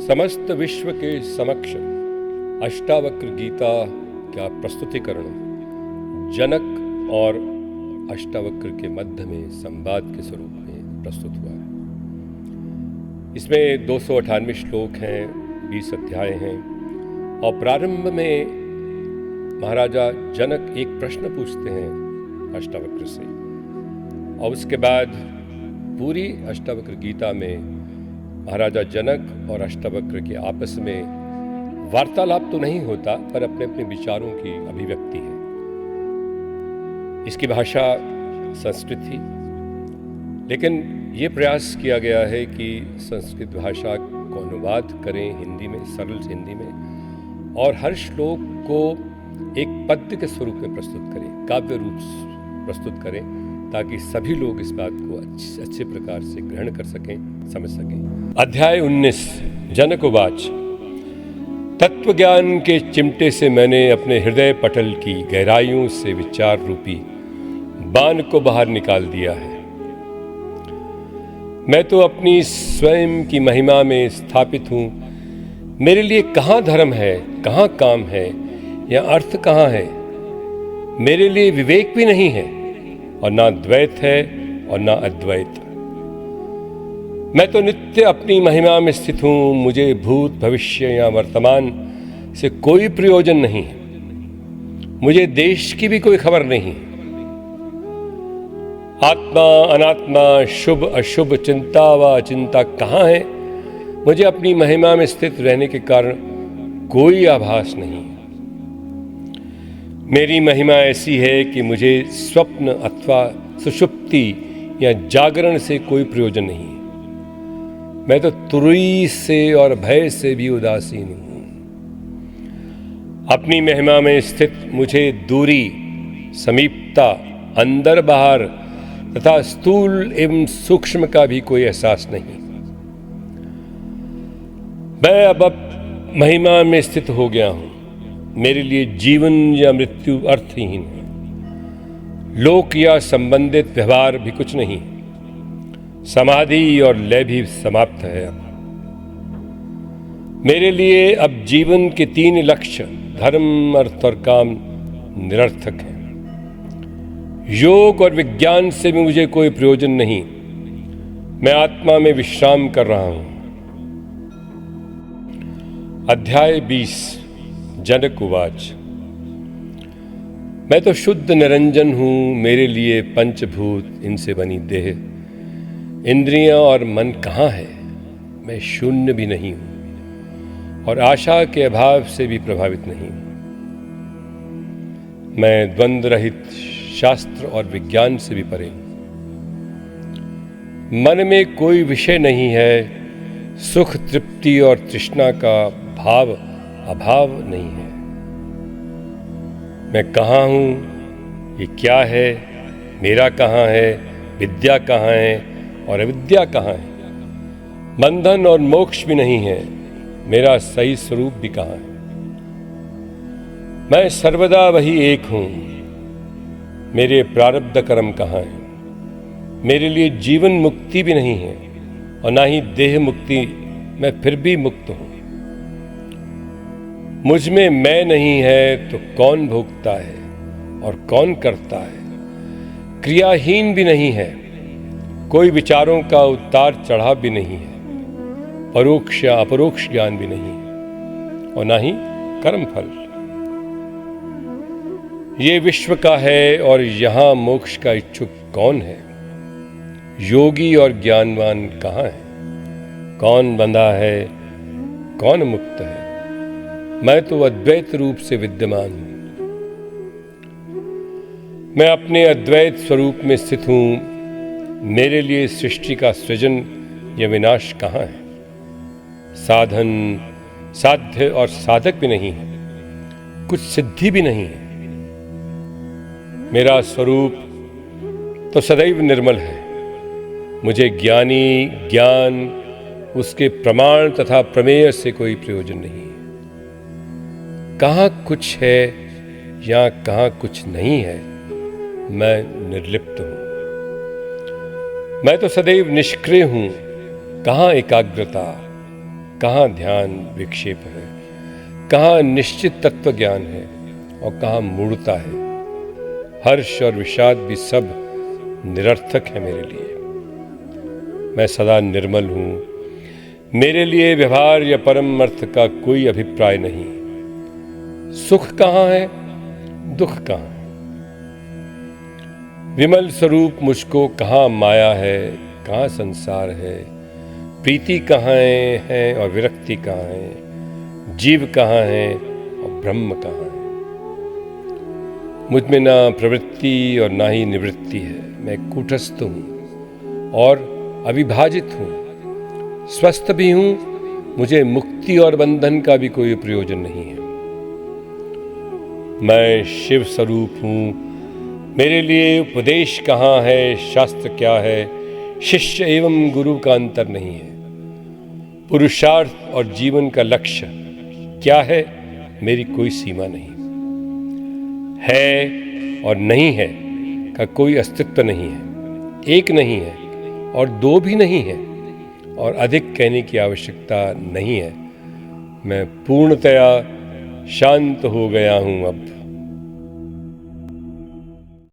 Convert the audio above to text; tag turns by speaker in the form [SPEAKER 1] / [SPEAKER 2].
[SPEAKER 1] समस्त विश्व के समक्ष अष्टावक्र गीता का प्रस्तुतिकरण जनक और अष्टावक्र के मध्य में संवाद के स्वरूप में प्रस्तुत हुआ है। इसमें 298 श्लोक हैं, 20 अध्याय हैं और प्रारंभ में महाराजा जनक एक प्रश्न पूछते हैं अष्टावक्र से और उसके बाद पूरी अष्टावक्र गीता में महाराजा जनक और अष्टावक्र के आपस में वार्तालाप तो नहीं होता पर अपने अपने विचारों की अभिव्यक्ति है। इसकी भाषा संस्कृत थी, लेकिन ये प्रयास किया गया है कि संस्कृत भाषा को अनुवाद करें हिंदी में, सरल हिंदी में, और हर श्लोक को एक पद्य के स्वरूप में प्रस्तुत करें, काव्य रूप प्रस्तुत करें, ताकि सभी लोग इस बात को अच्छे प्रकार से ग्रहण कर सकें, समझ सकें। अध्याय 19। जनक उवाच। तत्वज्ञान के चिमटे से मैंने अपने हृदय पटल की गहराइयों से विचार रूपी बाण को बाहर निकाल दिया है। मैं तो अपनी स्वयं की महिमा में स्थापित हूँ। मेरे लिए कहाँ धर्म है, कहाँ काम है, या अर्थ कहाँ है। मेरे लिए विवेक भी नहीं है और ना द्वैत है और ना अद्वैत। मैं तो नित्य अपनी महिमा में स्थित हूँ। मुझे भूत भविष्य या वर्तमान से कोई प्रयोजन नहीं है। मुझे देश की भी कोई खबर नहीं। आत्मा अनात्मा, शुभ अशुभ, चिंता व अचिंता कहाँ है। मुझे अपनी महिमा में स्थित रहने के कारण कोई आभास नहीं। मेरी महिमा ऐसी है कि मुझे स्वप्न अथवा सुषुप्ति या जागरण से कोई प्रयोजन नहीं। मैं तो तुरई से और भय से भी उदासीन हूँ। अपनी महिमा में स्थित मुझे दूरी, समीपता, अंदर बाहर तथा स्थूल एवं सूक्ष्म का भी कोई एहसास नहीं। मैं अब महिमा में स्थित हो गया हूँ। मेरे लिए जीवन या मृत्यु अर्थहीन है। लोक या संबंधित व्यवहार भी कुछ नहीं। समाधि और लय भी समाप्त है। अब मेरे लिए अब जीवन के 3 लक्ष्य धर्म, अर्थ और काम निरर्थक हैं। योग और विज्ञान से भी मुझे कोई प्रयोजन नहीं। मैं आत्मा में विश्राम कर रहा हूं। अध्याय 20। जनक उवाच। मैं तो शुद्ध निरंजन हूं। मेरे लिए पंचभूत, इनसे बनी देह, इंद्रियां और मन कहाँ है। मैं शून्य भी नहीं हूं और आशा के अभाव से भी प्रभावित नहीं। मैं द्वंद्व रहित, शास्त्र और विज्ञान से भी परे। मन में कोई विषय नहीं है। सुख, तृप्ति और तृष्णा का भाव अभाव नहीं है। मैं कहाँ हूँ, ये क्या है, मेरा कहाँ है, विद्या कहाँ है और अविद्या कहाँ है। बंधन और मोक्ष भी नहीं है। मेरा सही स्वरूप भी कहाँ है। मैं सर्वदा वही एक हूँ। मेरे प्रारब्ध कर्म कहाँ है। मेरे लिए जीवन मुक्ति भी नहीं है और ना ही देह मुक्ति। मैं फिर भी मुक्त हूँ। मुझ में मैं नहीं है तो कौन भोगता है और कौन करता है। क्रियाहीन भी नहीं है। कोई विचारों का उतार चढ़ाव भी नहीं है। परोक्ष या अपरोक्ष ज्ञान भी नहीं है और ना ही कर्म फल। ये विश्व का है और यहाँ मोक्ष का इच्छुक कौन है। योगी और ज्ञानवान कहाँ है। कौन बंधा है, कौन मुक्त है। मैं तो अद्वैत रूप से विद्यमान हूं। मैं अपने अद्वैत स्वरूप में स्थित हूं। मेरे लिए सृष्टि का सृजन या विनाश कहाँ है। साधन, साध्य और साधक भी नहीं है। कुछ सिद्धि भी नहीं है। मेरा स्वरूप तो सदैव निर्मल है। मुझे ज्ञानी, ज्ञान, उसके प्रमाण तथा प्रमेय से कोई प्रयोजन नहीं है। कहाँ कुछ है या कहाँ कुछ नहीं है। मैं निर्लिप्त हूँ। मैं तो सदैव निष्क्रिय हूँ। कहाँ एकाग्रता, कहाँ ध्यान विक्षेप है, कहाँ निश्चित तत्व ज्ञान है और कहाँ मूढ़ता है। हर्ष और विषाद भी सब निरर्थक है मेरे लिए। मैं सदा निर्मल हूँ, मेरे लिए व्यवहार या परम अर्थ का कोई अभिप्राय नहीं। सुख कहाँ है, दुख कहाँ है। विमल स्वरूप मुझको कहाँ माया है, कहाँ संसार है। प्रीति कहाँ है और विरक्ति कहाँ है। जीव कहाँ है और ब्रह्म कहाँ है। मुझ में ना प्रवृत्ति और ना ही निवृत्ति है। मैं कूटस्थ हूँ और अविभाजित हूँ। स्वस्थ भी हूँ, मुझे मुक्ति और बंधन का भी कोई प्रयोजन नहीं है। मैं शिव स्वरूप हूँ, मेरे लिए उपदेश कहाँ है, शास्त्र क्या है। शिष्य एवं गुरु का अंतर नहीं है। पुरुषार्थ और जीवन का लक्ष्य क्या है, मेरी कोई सीमा नहीं है। और नहीं है का कोई अस्तित्व नहीं है। एक नहीं है और दो भी नहीं है और अधिक कहने की आवश्यकता नहीं है। मैं पूर्णतया शांत हो गया हूँ अब।